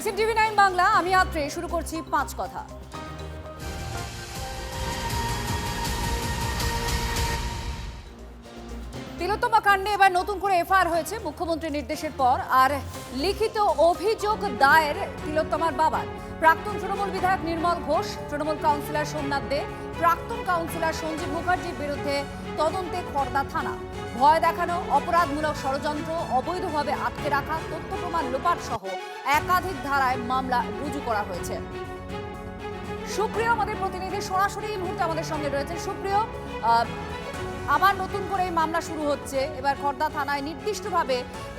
দেখছেন টিভি 9 বাংলা। আমি আত্রে শুরু করছি 5 কথা। তিলোত্তমা কাণ্ডে এবার নতুন করে এফআইআর হয়েছে মুখ্যমন্ত্রীর নির্দেশের পর। আর লিখিত অভিযোগ দায়ের তিলোত্তমার বাবার। প্রাক্তন তৃণমূল বিধায়ক নির্মল ঘোষ, তৃণমূল কাউন্সিলর সোমনাথ দে, প্রাক্তন কাউন্সিলর সঞ্জীব মুখার্জির বিরুদ্ধে তদন্তে খড়দা থানা। ভয় দেখানো, অপরাধমূলক ষড়যন্ত্র, অবৈধভাবে আটকে রাখা, তথ্য প্রমাণ লোপাট সহ একাধিক ধারায় মামলা রুজু করা হয়েছে। সুপ্রিয় আমাদের প্রতিনিধি সরাসরি এই মুহূর্তে আমাদের সঙ্গে রয়েছে। সুপ্রিয়, আবার নতুন করে এই মামলা শুরু হচ্ছে। এবার খড়দা থানায় নির্দিষ্টভাবে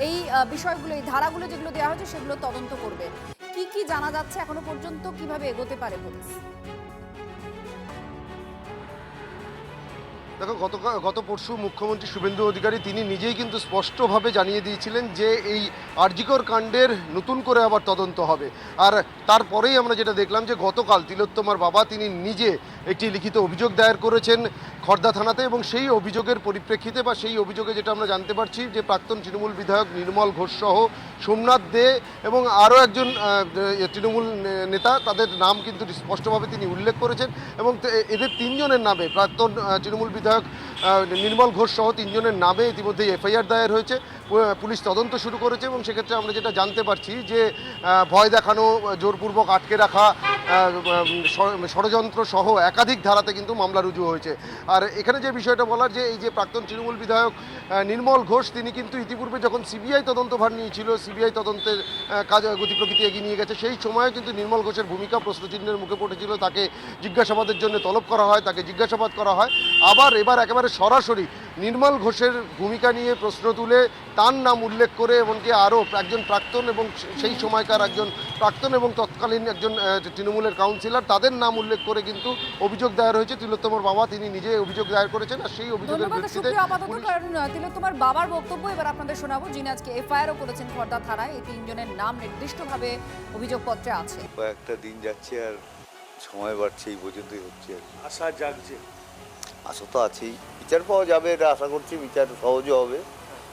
এই বিষয়গুলো, এই ধারাগুলো যেগুলো দেওয়া হয়েছে সেগুলো তদন্ত করবে। কি কি জানা যাচ্ছে এখনো পর্যন্ত, কিভাবে এগোতে পারে পুলিশ? দেখো, গত পরশু মুখ্যমন্ত্রী শুভেন্দু অধিকারী তিনি নিজেই কিন্তু স্পষ্টভাবে জানিয়ে দিয়েছিলেন যে এই আরজিকর কাণ্ডের নতুন করে আবার তদন্ত হবে। আর তারপরেই আমরা যেটা দেখলাম যে গতকাল তিলোত্তমার বাবা তিনি নিজে একটি লিখিত অভিযোগ দায়ের করেছেন খড়দা থানাতে, এবং সেই অভিযোগের পরিপ্রেক্ষিতে বা সেই অভিযোগে যেটা আমরা জানতে পারছি যে প্রাক্তন তৃণমূল বিধায়ক নির্মল ঘোষ সহ সোমনাথ দে এবং আরও একজন তৃণমূল নেতা, তাদের নাম কিন্তু স্পষ্টভাবে তিনি উল্লেখ করেছেন। এবং এদের তিনজনের নামে, প্রাক্তন তৃণমূল বিধায়ক নির্মল ঘোষ সহ তিনজনের নামে ইতিমধ্যে এফআইআর দায়ের হয়েছে। পুলিশ তদন্ত শুরু করেছে এবং সেক্ষেত্রে আমরা যেটা জানতে পারছি যে ভয় দেখানো, জোরপূর্বক আটকে রাখা, ষড়যন্ত্র সহ একাধিক ধারাতে কিন্তু মামলা রুজু হয়েছে। আর এখানে যে বিষয়টা বলার, যে এই যে প্রাক্তন তৃণমূল বিধায়ক নির্মল ঘোষ তিনি কিন্তু ইতিপূর্বে যখন সিবিআই তদন্তভার নিয়েছিল, সিবিআই তদন্তের কাজ গতি প্রকৃতি এগিয়ে নিয়ে গেছে, সেই সময় কিন্তু নির্মল ঘোষের ভূমিকা প্রশ্নচিহ্নের মুখে পড়েছিল। তাকে জিজ্ঞাসাবাদের জন্য তলব করা হয়, তাকে জিজ্ঞাসাবাদ করা হয়। এবার একেবারে সরাসরি নির্মল ঘোষের ভূমিকা নিয়ে প্রশ্ন তুলে তার নাম উল্লেখ করে, এমনকি আরও একজন প্রাক্তন এবং সেই সময়কার একজন প্রাক্তন এবং তৎকালীন একজন তৃণমূলের কাউন্সিলর, তাদের নাম উল্লেখ করে কিন্তু অভিযোগ দায়ের হয়েছে। তিলোত্তমার বাবা তিনি নিজে অভিযোগ দায়ের করেছেন। আর সেই অভিযোগের ভিত্তিতে তিলোত্তমার বাবার বক্তব্য এবার আপনাদের শোনাবো, যিনি আজকে এফআইআরও করেছেন খড়দা থানায়। এই তিনজনের নাম নির্দিষ্টভাবে অভিযোগপত্রে আছে। কয়েকটা দিন যাচ্ছে আর সময় বাড়ছে, এই পর্যন্তই হচ্ছে। আশা জাগছে, আশা তো আছেই, বিচার পাওয়া যাবে, এটা আশা করছি। বিচার সহজও হবে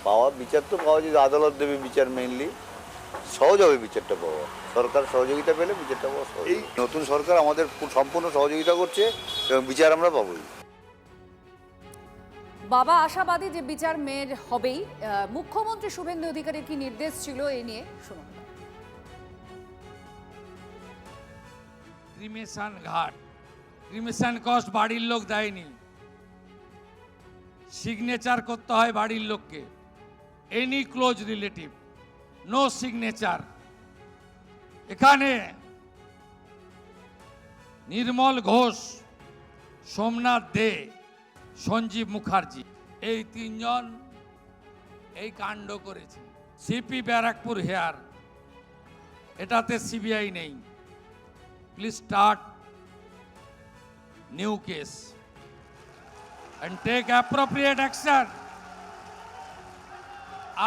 পাওয়া, বিচার তো পাওয়া যায়, আদালত দেবে বিচার, মেইনলি সহজ হবে বিচারটা পাওয়া। সরকার সহযোগিতা পেলে বিচারটা পাওয়া সহজ। এই নতুন সরকার আমাদের সম্পূর্ণ সহযোগিতা করছে এবং বিচার আমরা পাবোই। বাবা আশাবাদী যে বিচার মেয়ের হবেই। মুখ্যমন্ত্রী শুভেন্দু অধিকারীর কি নির্দেশ ছিল এই নিয়ে শুনুন। ক্রিমেশন ঘাট, ক্রিমেশন কস্ট বাড়ির লোক দেয়নি, সিগনেচার করতে হয় বাড়ির লোককে। Any close relative, no signature. এখানে নির্মল ঘোষ, সোমনাথ দে, সঞ্জীব মুখার্জি, এই তিনজন এই কাণ্ড করেছে। সিপি ব্যারাকপুর হেয়ার, এটাতে সিবিআই নেই। Please start new case and take appropriate action.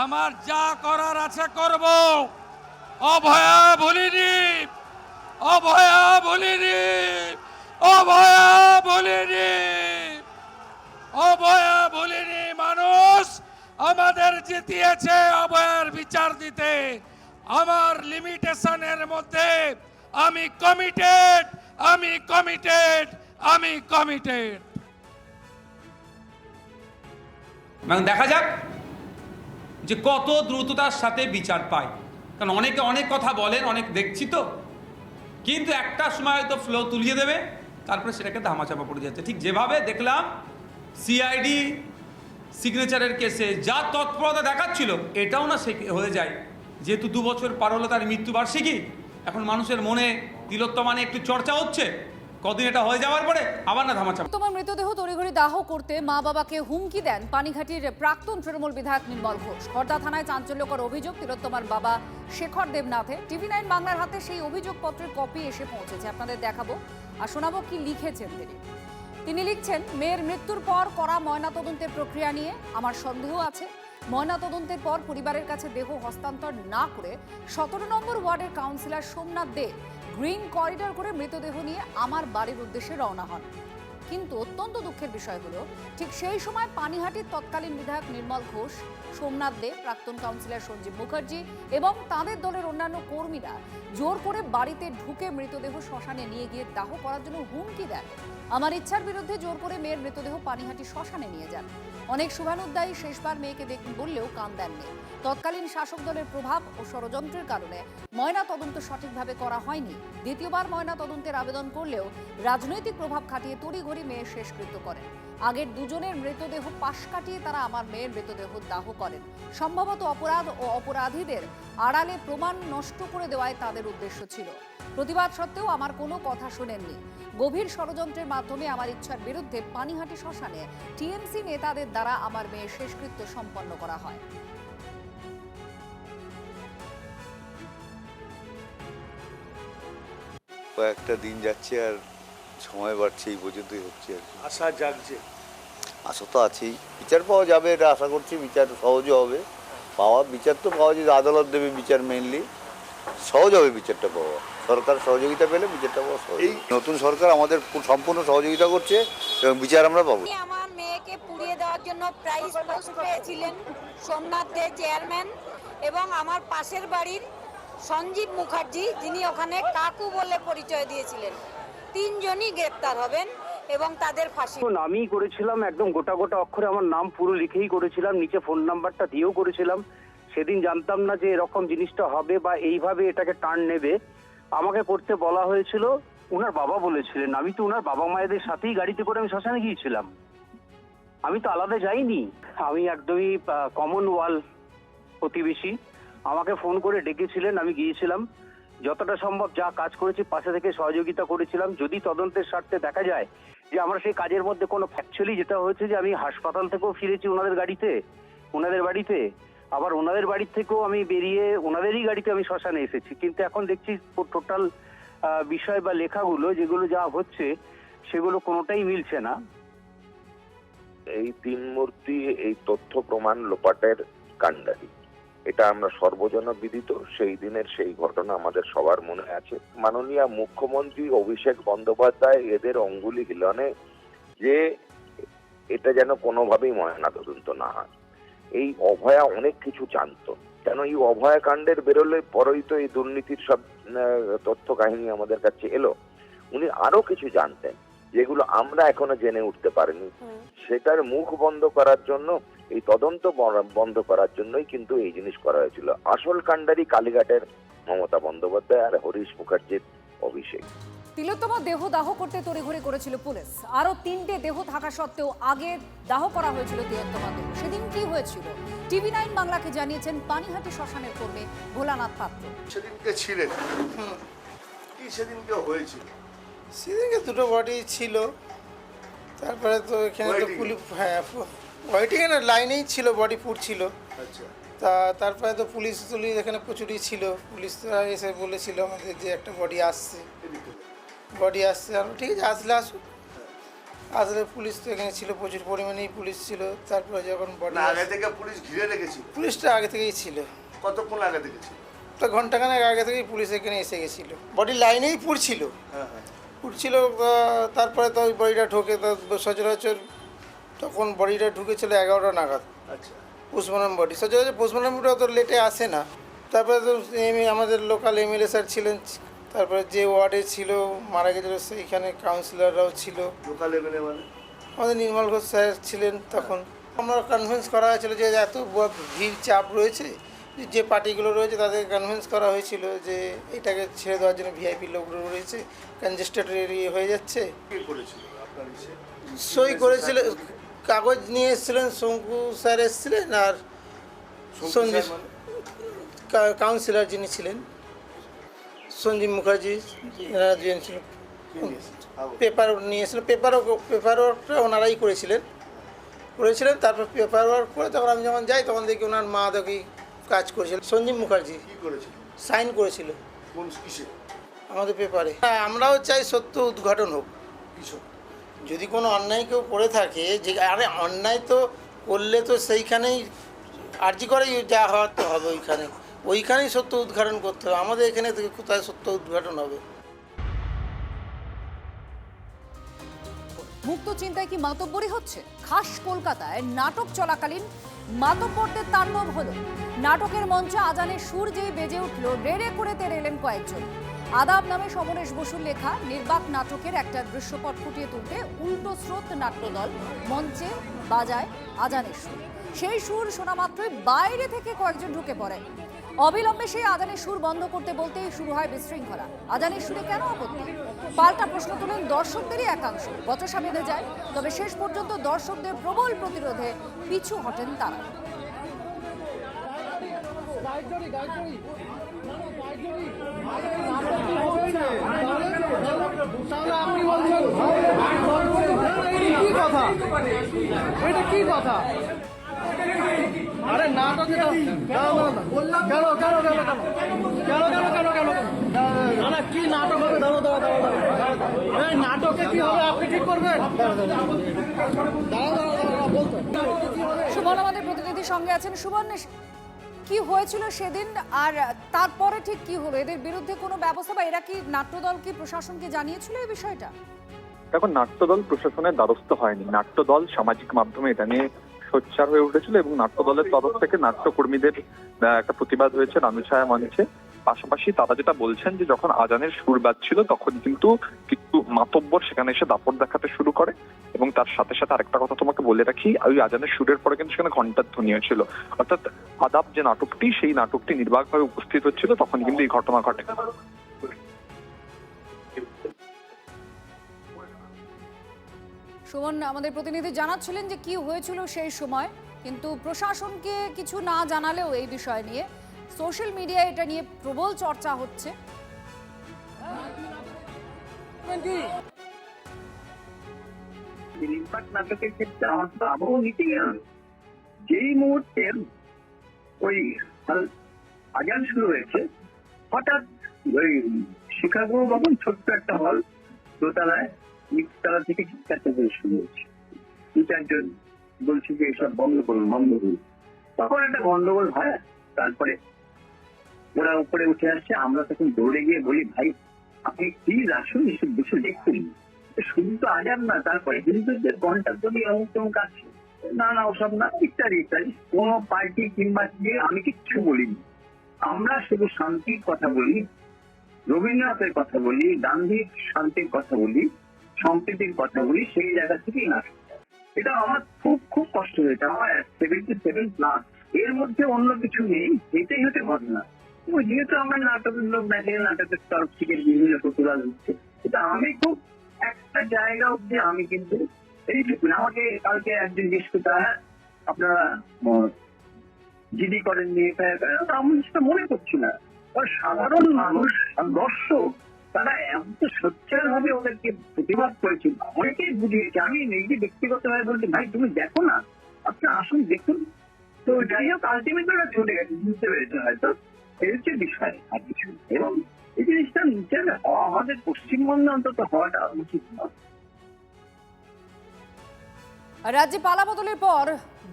আমার যা করার আছে করব। অভয়া বলিনি, অভয়া বলিনি, অভয়া বলিনি, অভয়া বলিনি। মানুষ আমাদের জিতিয়েছে অভয়ার বিচার দিতে। আমার লিমিটেশনের মধ্যে আমি কমিটেড, আমি কমিটেড, আমি কমিটেড। এবং দেখা যাক যে কত দ্রুততার সাথে বিচার পায়। কারণ অনেকে অনেক কথা বলেন, অনেক দেখছি তো, কিন্তু একটা সময় তো ফ্লো তুলিয়ে দেবে, তারপরে সেটাকে ধামাচাপা পড়ে যাচ্ছে। ঠিক যেভাবে দেখলাম সিআইডি সিগনেচারের কেসে যা তৎপরতা দেখাচ্ছিল, এটাও না সে হয়ে যায়। যেহেতু 2 বছর পার হলো তার মৃত্যুবার্ষিকী, এখন মানুষের মনে তিলোত্তমা নিয়ে একটু চর্চা হচ্ছে। কদিন এটা হয়ে যাওয়ার পরে আবার না ধামাচাপা। তোমার মৃতদেহ তড়িঘড়ি দাহ করতে মা বাবাকে হুমকি দেন পানিঘাটির প্রাক্তন তৃণমূল বিধায়ক নির্মল ঘোষ। খড়দা থানায় চাঞ্চল্যকর অভিযোগ। তিলোত্তমার বাবা শেখর দেবনাথে টিভি 9 বাংলার হাতে সেই অভিযোগপত্রের কপি এসে পৌঁছেছে। আপনাদের দেখাবো আর শোনাবো কি লিখেছেন তিনি লিখছেন, মেয়ের মৃত্যুর পর করা ময়নাতদন্তের প্রক্রিয়া নিয়ে আমার সন্দেহ আছে। ময়নাতদন্তের পর পরিবারের কাছে দেহ হস্তান্তর না করে 17 নম্বর ওয়ার্ডের কাউন্সিলর সোমনাথ দে গ্রিন করিডর করে মৃতদেহ নিয়ে আমার বাড়ির উদ্দেশ্যে রওনা হন। কিন্তু অত্যন্ত দুঃখের বিষয় হলো ঠিক সেই সময় পানিহাটির তৎকালীন বিধায়ক নির্মল ঘোষ, সোমনাথ দে, প্রাক্তন কাউন্সিলর সঞ্জীব মুখার্জি এবং তাদের দলের অন্যান্য কর্মীরা জোর করে বাড়িতে ঢুকে মৃতদেহ শ্মশানে নিয়ে গিয়ে দাহ করার জন্য হুমকি দেন। আমার ইচ্ছার বিরুদ্ধে জোর করে মেয়ের মৃতদেহ পানিহাটি শ্মশানে নিয়ে যান। অনেক শুভানুধ্যায়ী শেষবার মেয়েকে দেখুন বললেও কান দেননি। তৎকালীন শাসক দলের প্রভাব ও ষড়যন্ত্রের কারণে ময়না তদন্ত সঠিকভাবে করা হয়নি। দ্বিতীয়বার ময়না তদন্তের আবেদন করলেও রাজনৈতিক প্রভাব খাটিয়ে তড়িঘড়ি মেয়ের শেষকৃত্য করেন। আগের দুজনের মৃতদেহ পাশ কাটিয়ে তারা আমার মেয়ের মৃতদেহ দাহ করেন। সম্ভবত অপরাধ ও অপরাধীদের আড়ালে প্রমাণ নষ্ট করে দেওয়াই তাদের উদ্দেশ্য ছিল। প্রতিবাদ সত্ত্বেও আমার কোনো কথা শোনেননি। গভীর ষড়যন্ত্রের মাধ্যমে আমার ইচ্ছার বিরুদ্ধে পানিহাটি শ্মশানে টিএমসি নেতাদের দ্বারা আমার মেয়ের শেষকৃত্য সম্পন্ন করা হয়। কয়েকটা দিন যাচ্ছে আর সময় বাড়ছে, এই পর্যন্তই হচ্ছে আর কি। আশা জাগছে। আশা তো আছেই, বিচার পাওয়া যাবে এটা আশা করছি। বিচার সহজে হবে বিচার তো পাওয়া যায়, আদালত দেবে বিচার, মেনলি সহজ হবে বিচারটা পাওয়া। সরকার সহযোগিতা পেলে বিচারটা পাওয়া সহজ। এই নতুন সরকার আমাদের সম্পূর্ণ সহযোগিতা করছে এবং বিচার আমরা পাবো। আমার মেয়েকে পুড়িয়ে দেওয়ার জন্য প্রাইজ পোস্ট পেয়েছিলেন সোমনাথ দে চেয়ারম্যান এবং আমার পাশের বাড়ির সঞ্জীব মুখার্জি, যিনি ওখানে কাকু বলে পরিচয় দিয়েছিলেন। তিনজনই গ্রেপ্তার হবেন এবং তাদের ফাঁসি। আমি করেছিলাম একদম গোটা গোটা অক্ষরে, আমার নাম পুরো লিখেই করেছিলাম, নিচে ফোন নাম্বারটা দিয়েও করেছিলাম। সেদিন জানতাম না যে এরকম জিনিসটা হবে বা এইভাবে এটাকে টার্ন নেবে। আমাকে করতে বলা হয়েছিল, ওনার বাবা বলেছিলেন। আমি তো ওনার বাবা মায়েদের সাথেই গাড়িতে করে আমি শ্মশানে গিয়েছিলাম, আমি তো আলাদা যাইনি। আমি একদমই কমন ওয়াল প্রতিবেশী। আমাকে ফোন করে ডেকেছিলেন, আমি গিয়েছিলাম। যতটা সম্ভব যা কাজ করেছি পাশে থেকে সহযোগিতা করেছিলাম। যদি তদন্তের স্বার্থে দেখা যায় যে আমার সেই কাজের মধ্যে কোনো অ্যাকচুয়ালি যেটা হয়েছে যে আমি হাসপাতাল থেকেও ফিরেছি ওনাদের গাড়িতে, ওনাদের বাড়িতে, আবার ওনাদের বাড়ি থেকেও আমি বেরিয়ে ওনাদেরই গাড়িতে আমি শ্মশানে এসেছি। কিন্তু এখন দেখছি টোটাল বিষয় বা লেখাগুলো যেগুলো যা হচ্ছে সেগুলো কোনোটাই মিলছে না। এই তিন মূর্তি এই তথ্য প্রমাণ লোপাটের কাণ্ডারি, এটা আমরা সর্বজন বিদিত। সেই দিনের সেই ঘটনা আমাদের সবার মনে আছে। মাননীয় মুখ্যমন্ত্রী অভিষেক বন্দ্যোপাধ্যায় এদের অঙ্গুলি হিলনে যে এটা যেন কোনোভাবেই ময়নাতদন্ত না হয়। এই অভয়া অনেক কিছু জানতো, কেন এই অভয়া কাণ্ডের বেরোলে পরেই তো এই দুর্নীতির সব তথ্য কাহিনী আমাদের কাছে এলো। উনি আরো কিছু জানতেন যেগুলো আমরা এখনো জেনে উঠতে পারিনি। সেটার মুখ বন্ধ করার জন্য, এই তদন্ত বন্ধ করার জন্যই কিন্তু এই জিনিস করা হয়েছিল। আসল কাণ্ডারি কালীঘাটের মমতা বন্দ্যোপাধ্যায় আর হরিশ মুখার্জির অভিষেক। তিলোত্তমা দেহ দাহ করতে তড়িঘড়ি করেছিল পুলিশ। আরো 3টে দেহ থাকা সত্ত্বেও আগে দাহ করা হয়েছিল তিলোত্তমা দেহ। সেদিন কি হয়েছিল TV9 বাংলাকে জানিয়েছেন পানিহাটি শ্মশানের কর্মী ভোলানাথ পাত্র। সেদিনকে ছিলেন কি সেদিনকে হয়েছিল? সেদিনকে দুটো বডি ছিল। তারপরে তো এখানে তো পুলিশ, হ্যাঁ ওয়েটিং এর লাইনেই ছিল, বডি পুড়ছিল। আচ্ছা, তারপরে তো পুলিশ এখানে প্রচুরই ছিল। পুলিশ এসে বলেছিল আমাদের যে একটা বডি আসছে, আর ঠিক আছে আসলে আসুক। আসলে পুলিশ তো এখানে ছিল, প্রচুর পরিমাণেই পুলিশ ছিল। তারপরে যখন বডি আগে থেকে পুলিশ ঘিরে রেখেছিল? পুলিশটা আগে থেকেই ছিল। কতক্ষণ আগে থেকে ছিল? তো ঘন্টাখানেক আগে থেকেই পুলিশ এখানে এসে গেছিল। বডি লাইনেই পুড়ছিল। উঠছিল। তারপরে তো ওই বডিটা ঢোকে, তো সচরাচর তখন বডিটা ঢুকেছিল 11টা নাগাদ। আচ্ছা, পোস্টমর্টম বডি সচরাচর পোস্টমর্টমটা তো লেটে আসে না। তারপরে তো আমাদের লোকাল MLA স্যার ছিলেন, তারপরে যে ওয়ার্ডে ছিল মারা গেছিলো সেইখানে কাউন্সিলররাও ছিল। লোকাল MLA মানে আমাদের নির্মল ঘোষ স্যার ছিলেন। তখন আমরা কনভিন্স করা হয়েছিল যে এত ভিড় চাপ রয়েছে, যে পার্টিগুলো রয়েছে তাদের কনভিন্স করা হয়েছিল যে এটাকে ছেড়ে দেওয়ার জন্য। VIP লোকগুলো রয়েছে, কনজেস্টেড এরিয়া হয়ে যাচ্ছে। সই করেছিল, কাগজ নিয়ে এসেছিলেন, শঙ্কু স্যার এসেছিলেন আর সঞ্জীব কাউন্সিলর যিনি ছিলেন সঞ্জীব মুখার্জি, এনারা দুজন ছিল। পেপার নিয়ে এসেছিলেন, পেপার ওয়ার্কটা ওনারাই করেছিলেন। তারপর পেপার ওয়ার্ক করে তখন আমি যখন যাই তখন দেখি ওনার মা দেখি কাজ করেছিল। সঞ্জীব মুখার্জি সাইন করেছিল আমাদের পেপারে। আমরাও চাই সত্য উদ্ঘাটন হোক। যদি কোনো অন্যায় কেউ করে থাকে, যে আরে অন্যায় তো করলে তো সেইখানেই আর্জি করেই যা হওয়ার তো হবে, ওইখানেই সত্য উদ্ঘাটন করতে হবে। আমাদের এখানে থেকে কোথায় সত্য উদ্ঘাটন হবে? মুক্ত চিন্তায় কি মাতব্বরী হচ্ছে? খাস কলকাতায় নাটক চলাকালীন মাতব্বরদের তাণ্ডব হলো। নাটকের মঞ্চে আজানের সুর যেই বেজে উঠল, রেড়ে করে তেড়ে এলেন কয়েকজন। আদাব নামে সমরেশ বসুর লেখা নির্বাক নাটকের একটা দৃশ্যপট ফুটিয়ে তুলতে উল্টো স্রোত নাট্যদল মঞ্চে বাজায় আজানের সুর। সেই সুর শোনা মাত্রই বাইরে থেকে কয়েকজন ঢুকে পড়ে। অবিলম্বে সেই আজানের সুর বন্ধ করতে বলতেই শুরু হয় বিশৃঙ্খলা। আজানের সুরে কেন আপত্তি? পাল্টা প্রশ্ন তোলেন দর্শকদেরই একাংশ। বচসা বেঁধে যায়, তবে শেষ পর্যন্ত দর্শকদের প্রবল প্রতিরোধে পিছু হটেন তারা। আরে নাটকে কি নাটক হবে? নাটকে কি হবে আপনি ঠিক করবেন? সুমন আমাদের প্রতিনিধির সঙ্গে আছেন। সুমন, কি হয়েছিল সেদিন আর তারপরে ঠিক কি হলো? এদের বিরুদ্ধে কোনো ব্যবস্থা বা এরা কি নাট্যদল কি প্রশাসনকে জানিয়েছিল এই বিষয়টা? দেখো, নাট্যদল প্রশাসনের দ্বারস্থ হয়নি। নাট্যদল সামাজিক মাধ্যমে এটা নিয়ে সোচ্চার হয়ে উঠেছিল এবং নাট্যদলের তরফ থেকে নাট্যকর্মীদের একটা প্রতিবাদ হয়েছে রানুছায়া মঞ্চে। পাশাপাশি তারা যেটা বলছেন যে যখন আজানের সুর বাজছিল তখন কিন্তু কিছু মাতব্বর সেখানে এসে দাপট দেখাতে শুরু করে এবং তার সাথে সাথে আরেকটা কথা তোমাকে বলে রাখি, ওই আজানের সুরের পরে কিন্তু সেখানে ঘন্টার ধ্বনি হয়েছিল। অর্থাৎ আদাব যে নাটকটি, সেই নাটকটি নির্বাকভাবে উপস্থিত হচ্ছিল, তখন কিন্তু এই ঘটনা ঘটে। সুমন আমাদের প্রতিনিধি জানাচ্ছিলেন যে কি হয়েছিল সেই সময়, কিন্তু প্রশাসনকে কিছু না জানালেও এই বিষয় নিয়ে সোশ্যাল মিডিয়ায় এটা নিয়ে প্রবল চর্চা হচ্ছে। নাটকের ক্ষেত্রে আমার তো আবহাওয়া নিতেই যেই মুহূর্তে ওই আজান শুরু হয়েছে, হঠাৎ ওই শিকাগো ভবন ছোট্ট একটা হল, দোতলায় নিচতলা থেকে চিৎকার শুরু হয়েছে। দু চারজন বলছে যে এসব বন্ধ করুন, বন্ধ করুন। তখন একটা গন্ডগোল হয়। তারপরে ওরা উপরে উঠে আসছে, আমরা তখন দৌড়ে গিয়ে বলি, ভাই আপনি প্লিজ আসুন, এসব বসে দেখুন, শুধু তো আজান না, তারপরে হিন্দুদের ঘন্টার যদি অমুক তমুক আছে, না না ওসব না, ইত্যাদি ইত্যাদি। কোন পার্টি কিংবা আমি কিচ্ছু বলিনি। আমরা শুধু শান্তির কথা বলি, রবীন্দ্রনাথের কথা বলি, গান্ধীর শান্তির কথা বলি, সম্প্রীতির কথা বলি, সেই জায়গা থেকেই না। এটা আমার খুব খুব কষ্ট হয়েছে। আমার 77+, এর মধ্যে অন্য কিছু নেই, এটাই হচ্ছে ঘটনা। যেহেতু আমার নাটকের লোক দেখে, নাটকের তরফ থেকে বিভিন্ন প্রতিবাদ হচ্ছে, এটা আমি খুব একটা জায়গা অব্দি আমি কিন্তু এইটুকু। আমাকে কালকে একদিন জিজ্ঞেস করতে, আপনারা জিডি করেননি, আমি সেটা মনে করছি না। সাধারণ মানুষ, দর্শক, তারা এত সোচ্চার ভাবে ওদেরকে প্রতিবাদ করেছে, অনেকেই বুঝিয়েছে। আমি নিজে ব্যক্তিগত ভাবে বলছি, ভাই তুমি দেখো না, আপনি আসুন দেখুন। তো যাই হোক, আলটিমেটলি ওরা চলে গেছে, বুঝতে পেরেছে হয়তো। এই হচ্ছে বিষয়, আর কিছু। এবং এই জিনিসটা নিচে আমাদের পশ্চিমবঙ্গে অন্তত হওয়াটা উচিত নয়। রাজ্যে পালা বদলের পর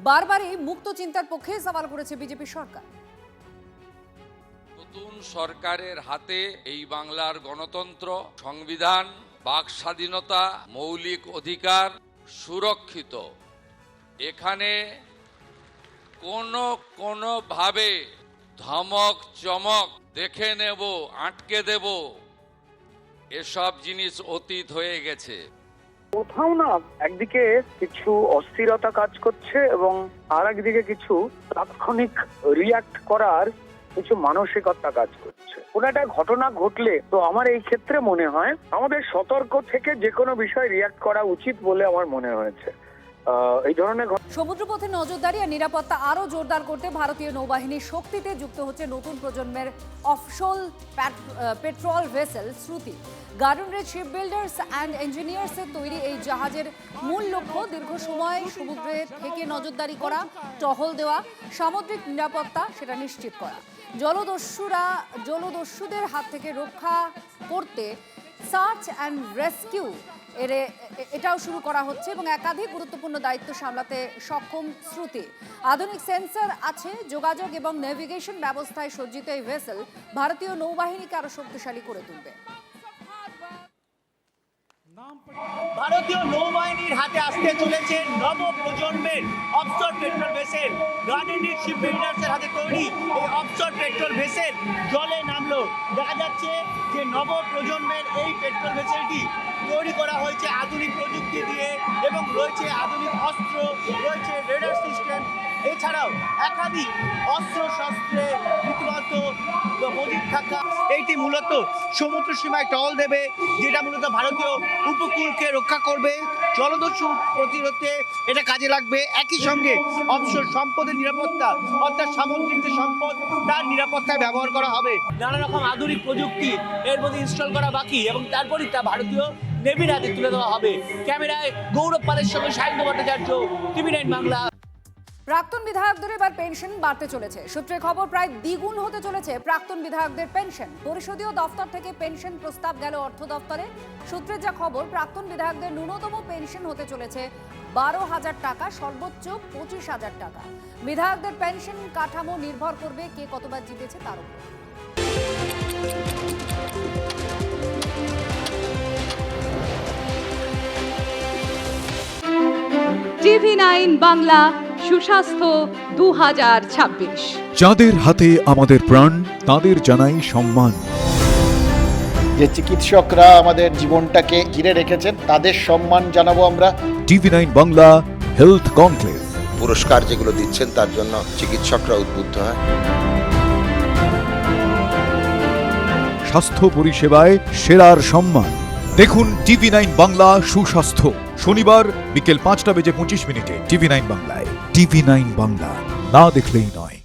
বারবারই মুক্ত চিন্তার পক্ষে সওয়াল করেছে বিজেপি সরকার। নতুন সরকারের হাতে এই বাংলার গণতন্ত্র, সংবিধান, বাক স্বাধীনতা, মৌলিক অধিকার সুরক্ষিত। এখানে কোনোভাবে ধমক চমক, দেখে নেব, আটকে দেব, এসব জিনিস অতীত হয়ে গেছে। কোথাও না একদিকে কিছু অস্থিরতা কাজ করছে এবং আর একদিকে কিছু তাৎক্ষণিক রিয়াক্ট করার কিছু মানসিকতা কাজ করছে। কোনো একটা ঘটনা ঘটলে তো আমার এই ক্ষেত্রে মনে হয় আমাদের সতর্ক থেকে যে কোনো বিষয় রিয়াক্ট করা উচিত বলে আমার মনে হয়েছে। এই ধরনের সমুদ্রপথে নজরদারি আর নিরাপত্তা আরও জোরদার করতে ভারতীয় নৌবাহিনীর শক্তিতে যুক্ত হচ্ছে নতুন প্রজন্মের offshore patrol vessel Shruti. Garden Reach Ship Builders and ইঞ্জিনিয়ার্সের তৈরি এই জাহাজের মূল লক্ষ্য দীর্ঘ সময় সমুদ্রে থেকে নজরদারি করা, টহল দেওয়া, সামুদ্রিক নিরাপত্তা সেটা নিশ্চিত করা। জলদস্যুদের হাত থেকে রক্ষা করতে সার্চ অ্যান্ড রেস্কিউ এটাও শুরু করা হচ্ছে এবং একাধিক গুরুত্বপূর্ণ দায়িত্ব সামলাতে সক্ষম শ্রুতি। আধুনিক সেন্সর আছে, যোগাযোগ এবং নেভিগেশন ব্যবস্থায় সজ্জিত এই ভেসেল ভারতীয় নৌবাহিনীকে আরো শক্তিশালী করে তুলবে। ভারতীয় নৌবাহিনীর হাতে আসতে চলেছে নব প্রজন্মের অফশোর পেট্রোল ভেসেল। গার্ডেনিক শিপ বিল্ডার্সের হাতে তৈরি এই অফশোর পেট্রোল ভেসেল জলে নামলো। দেখা যাচ্ছে যে নব প্রজন্মের এই পেট্রোল ভেসেলটি তৈরি করা হয়েছে আধুনিক প্রযুক্তি দিয়ে এবং রয়েছে আধুনিক অস্ত্র, রয়েছে রেডার সিস্টেম, এছাড়াও একাধিক অস্ত্র শস্ত্রে রীতিমতো মজুদ থাকা। এইটি মূলত সমুদ্র সীমায় টহল দেবে, যেটা মূলত ভারতীয় উপকূলকে রক্ষা করবে, জলদস্যু প্রতিরোধে এটা কাজে লাগবে। একই সঙ্গে অবসর সম্পদের নিরাপত্তা, অর্থাৎ সামুদ্রিক যে সম্পদ তার নিরাপত্তায় ব্যবহার করা হবে। নানা রকম আধুনিক প্রযুক্তি এর মধ্যে ইনস্টল করা বাকি এবং তারপরই তা ভারতীয় নেভির হাতে তুলে দেওয়া হবে। ক্যামেরায় গৌরব পালের সঙ্গে সাহিত্য ভট্টাচার্য, টিভি9 বাংলা। প্রাক্তন বিধায়কদের এবার পেনশন বাড়তে চলেছে। সূত্রে খবর প্রায় দ্বিগুণ হতে চলেছে প্রাক্তন বিধায়কদের পেনশন। পরিষদীয় দফতর থেকে পেনশন প্রস্তাব গেল অর্থ দফতরে। সূত্রে যা খবর, প্রাক্তন বিধায়কদের ন্যূনতম পেনশন হতে চলেছে 12,000 টাকা, সর্বোচ্চ 25,000 টাকা। বিধায়কদের পেনশন কাঠামো নির্ভর করবে কে কতবার জিতেছে তার উপর। টিভি9 বাংলা সুস্বাস্থ্য 2026। যাদের হাতে আমাদের প্রাণ, তাদের জানাই সম্মান। যে চিকিৎসকরা আমাদের জীবনটাকে ঘিরে রেখেছেন তাদের সম্মান জানাবো আমরা। টিভি9 বাংলা হেলথ কনক্লেভ। পুরস্কার যেগুলো দিচ্ছেন তার জন্য চিকিৎসকরা উদ্বুদ্ধ হয়। স্বাস্থ্য পরিষেবায় সেরার সম্মান। দেখুন টিভি9 বাংলা সুস্বাস্থ্য, শনিবার বিকেল 5:25 টিভি9 বাংলায়। টিভি9 বাংলা, না দেখলেই নয়।